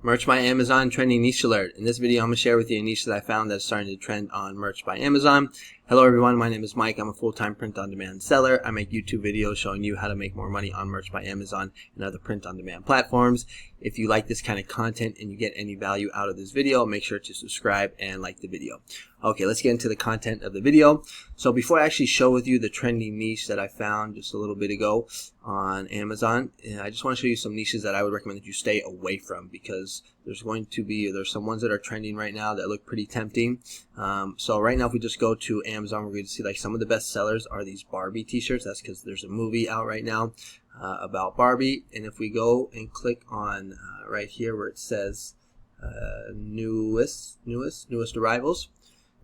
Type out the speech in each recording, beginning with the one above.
Merch by Amazon trending niche alert. In this video, I'm going to share with you a niche that I found that's starting to trend on Merch by Amazon. Hello everyone, my name is Mike. I'm a full-time print-on-demand seller. I make YouTube videos showing you how to make more money on Merch by Amazon and other print-on-demand platforms. If you like this kind of content and you get any value out of this video, make sure to subscribe and like the video. Okay, let's get into the content of the video. So before I actually show with you the trending niche that I found just a little bit ago on Amazon, I just want to show you some niches that I would recommend that you stay away from, because there's some ones that are trending right now that look pretty tempting. So right now, if we just go to Amazon, we're going to see like some of the best sellers are these Barbie t-shirts. That's because there's a movie out right now about Barbie. And if we go and click on right here where it says newest arrivals,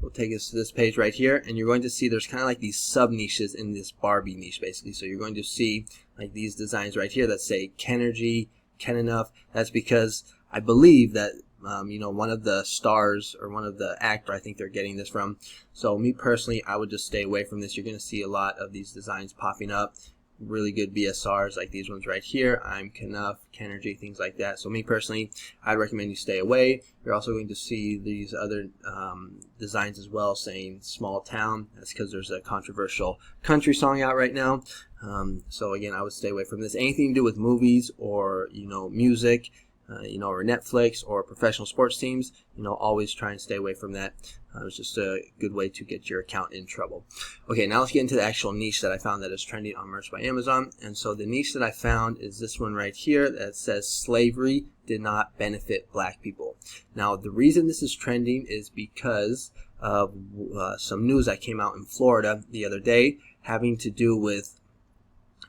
we'll take us to this page right here, and you're going to see there's kind of like these sub niches in this Barbie niche basically. So you're going to see like these designs right here that say Kenergy, Ken Enough. That's because I believe that one of the stars or one of the actor, I think they're getting this from. So me personally, I would just stay away from this. You're going to see a lot of these designs popping up. Really good BSRs like these ones right here. I'm Knuff, Kenergy, things like that. So me personally, I'd recommend you stay away. You're also going to see these other designs as well saying small town. That's because there's a controversial country song out right now. So again, I would stay away from this. Anything to do with movies or music, or Netflix or professional sports teams, always try and stay away from that. It's just a good way to get your account in trouble. Okay, now let's get into the actual niche that I found that is trending on Merch by Amazon. And so the niche that I found is this one right here that says slavery did not benefit black people. Now, the reason this is trending is because of some news that came out in Florida the other day having to do with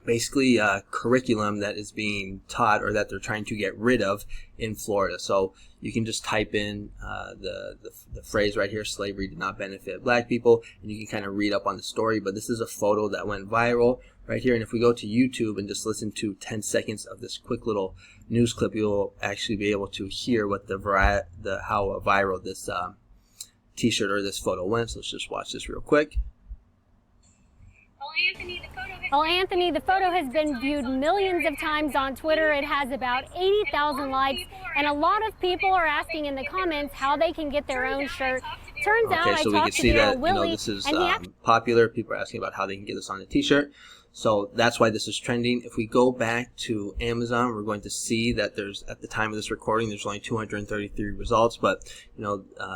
basically curriculum that is being taught or that they're trying to get rid of in Florida. So you can just type in the phrase right here, slavery did not benefit black people, and you can kind of read up on the story. But this is a photo that went viral right here, and if we go to YouTube and just listen to 10 seconds of this quick little news clip, you'll actually be able to hear what how viral this t-shirt or this photo went. So let's just watch this real quick. Anthony, the photo has been viewed millions of times on Twitter. It has about 80,000 likes, and a lot of people are asking in the comments how they can get their own shirt. Turns out I talked to Daryl Willie, this is popular. People are asking about how they can get this on a t-shirt. So that's why this is trending. If we go back to Amazon, we're going to see that there's, at the time of this recording, there's only 233 results, but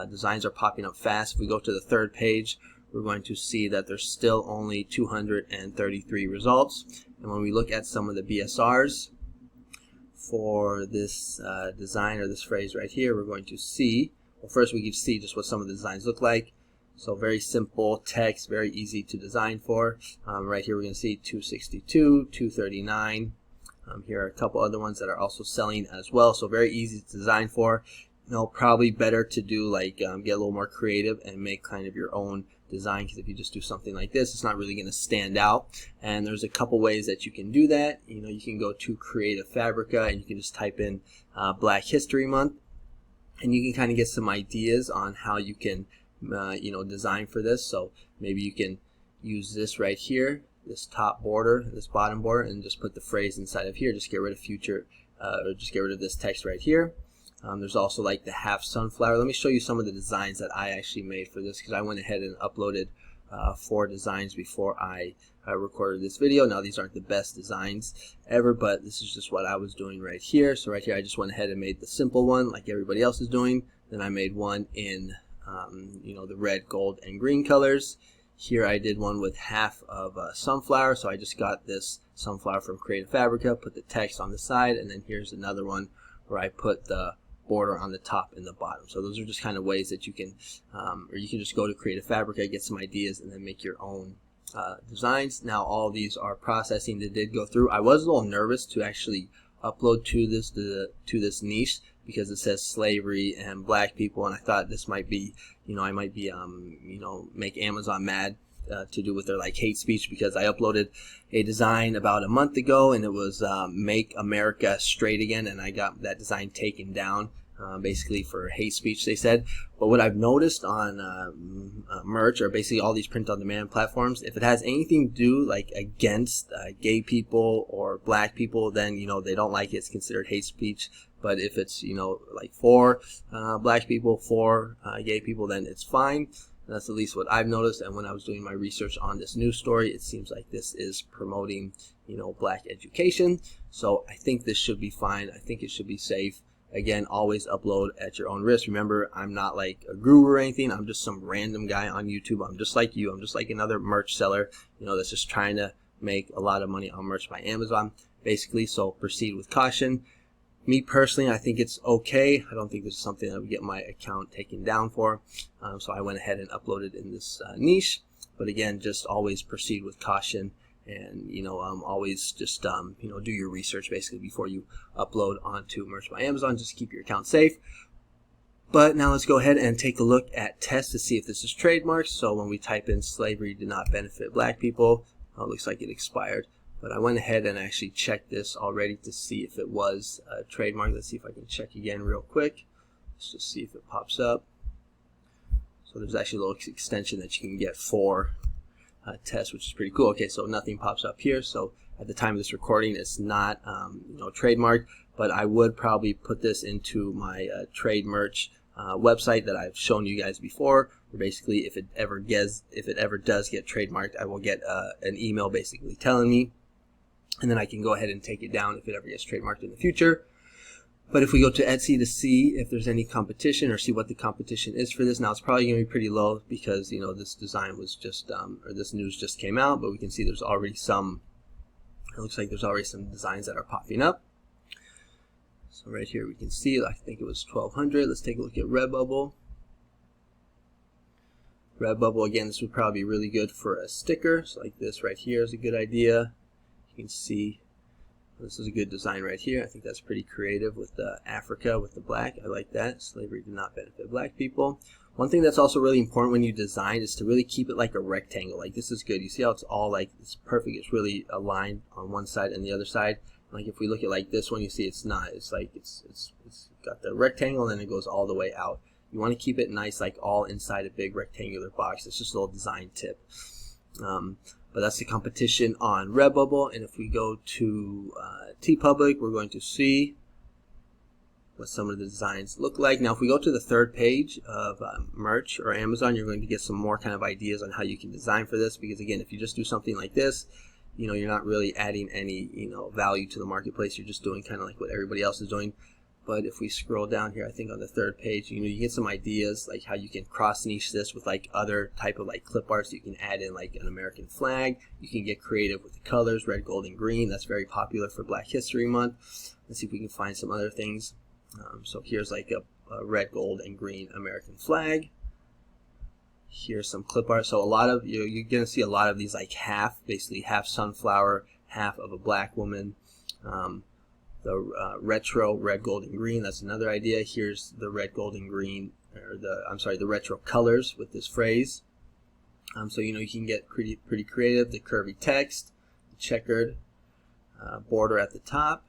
designs are popping up fast. If we go to the third page, we're going to see that there's still only 233 results. And when we look at some of the BSRs for this design or this phrase right here, we're going to see, well, first we can see just what some of the designs look like. So very simple text, very easy to design for. Right here we're going to see 262, 239. Here are a couple other ones that are also selling as well. So very easy to design for. Probably better to do like get a little more creative and make kind of your own design, because if you just do something like this, it's not really going to stand out. And there's a couple ways that you can do that. You can go to Creative Fabrica and you can just type in Black History Month, and you can kind of get some ideas on how you can design for this. So maybe you can use this right here, this top border, this bottom border, and just put the phrase inside of here. Just get rid of or just get rid of this text right here. There's also like the half sunflower. Let me show you some of the designs that I actually made for this, because I went ahead and uploaded 4 designs before I recorded this video. Now these aren't the best designs ever, but this is just what I was doing right here. So right here I just went ahead and made the simple one like everybody else is doing. Then I made one in the red, gold, and green colors. Here I did one with half of sunflower. So I just got this sunflower from Creative Fabrica, put the text on the side, and then here's another one where I put the border on the top and the bottom. So those are just kind of ways that you can, or you can just go to Creative Fabrica, get some ideas, and then make your own designs. Now all of these are processing that did go through. I was a little nervous to actually upload to this niche because it says slavery and black people, and I thought this might be, I might be, make Amazon mad to do with their like hate speech, because I uploaded a design about a month ago and it was Make America Straight Again, and I got that design taken down basically for hate speech, they said. But what I've noticed on merch, or basically all these print-on-demand platforms, if it has anything to do like against gay people or black people, then they don't like it. It's considered hate speech. But if it's like for black people, for gay people, then it's fine. That's at least what I've noticed. And when I was doing my research on this news story, it seems like this is promoting black education. So I think this should be fine. I think it should be safe. Again, always upload at your own risk. Remember, I'm not like a guru or anything. I'm just some random guy on YouTube. I'm just like you. I'm just like another merch seller, that's just trying to make a lot of money on merch by Amazon, basically. So proceed with caution. Me personally, I think it's okay. I don't think this is something that would get my account taken down for. So I went ahead and uploaded in this niche. But again, just always proceed with caution. And always just do your research basically before you upload onto merch by Amazon, just to keep your account safe. But now let's go ahead and take a look at tests to see if this is trademarked. So when we type in slavery did not benefit black people, it looks like it expired. But I went ahead and actually checked this already to see if it was trademarked. Let's see if I can check again real quick. Let's just see if it pops up. So there's actually a little extension that you can get for test, which is pretty cool. Okay, so nothing pops up here. So at the time of this recording, it's not trademarked, but I would probably put this into my trade merch website that I've shown you guys before. Where basically, if it ever does get trademarked, I will get an email basically telling me, and then I can go ahead and take it down if it ever gets trademarked in the future. But if we go to Etsy to see if there's any competition or see what the competition is for this, now it's probably going to be pretty low because this design was just or this news just came out, but we can see there's already some. It looks like there's already some designs that are popping up. So right here we can see, I think it was 1,200. Let's take a look at Redbubble. Redbubble, again, this would probably be really good for a sticker. So like this right here is a good idea. You can see this is a good design right here. I think that's pretty creative with the Africa with the black. I like that. Slavery did not benefit black people. One thing that's also really important when you design is to really keep it like a rectangle. Like this is good. You see how it's all like, it's perfect. It's really aligned on one side and the other side. Like if we look at like this one, you see it's not. It's like it's got the rectangle and then it goes all the way out. You want to keep it nice, like all inside a big rectangular box. It's just a little design tip. But that's the competition on Redbubble. And if we go to TeePublic, we're going to see what some of the designs look like. Now, if we go to the third page of merch or Amazon, you're going to get some more kind of ideas on how you can design for this. Because again, if you just do something like this, you're not really adding any, value to the marketplace. You're just doing kind of like what everybody else is doing. But if we scroll down here, I think on the third page, you get some ideas like how you can cross niche this with like other type of like clip arts. You can add in like an American flag. You can get creative with the colors, red, gold, and green. That's very popular for Black History Month. Let's see if we can find some other things. So here's like a red, gold, and green American flag. Here's some clip art. So a lot of you're gonna see a lot of these like basically half sunflower, half of a black woman. The retro red, gold, and green. That's another idea. Here's the red, gold, and green, or the retro colors with this phrase. So you can get pretty creative. The curvy text, the checkered border at the top.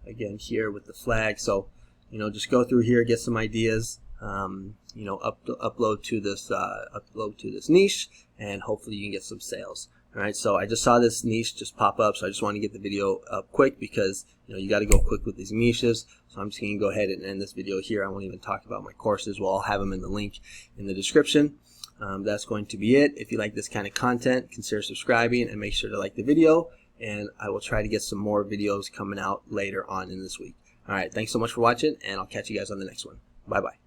Again here with the flag. So just go through here, get some ideas. Upload to this niche, and hopefully you can get some sales. Alright, so I just saw this niche just pop up, so I just want to get the video up quick because you got to go quick with these niches. So I'm just going to go ahead and end this video here. I won't even talk about my courses. Well, I'll have them in the link in the description. That's going to be it. If you like this kind of content, consider subscribing and make sure to like the video. And I will try to get some more videos coming out later on in this week. Alright, thanks so much for watching, and I'll catch you guys on the next one. Bye bye.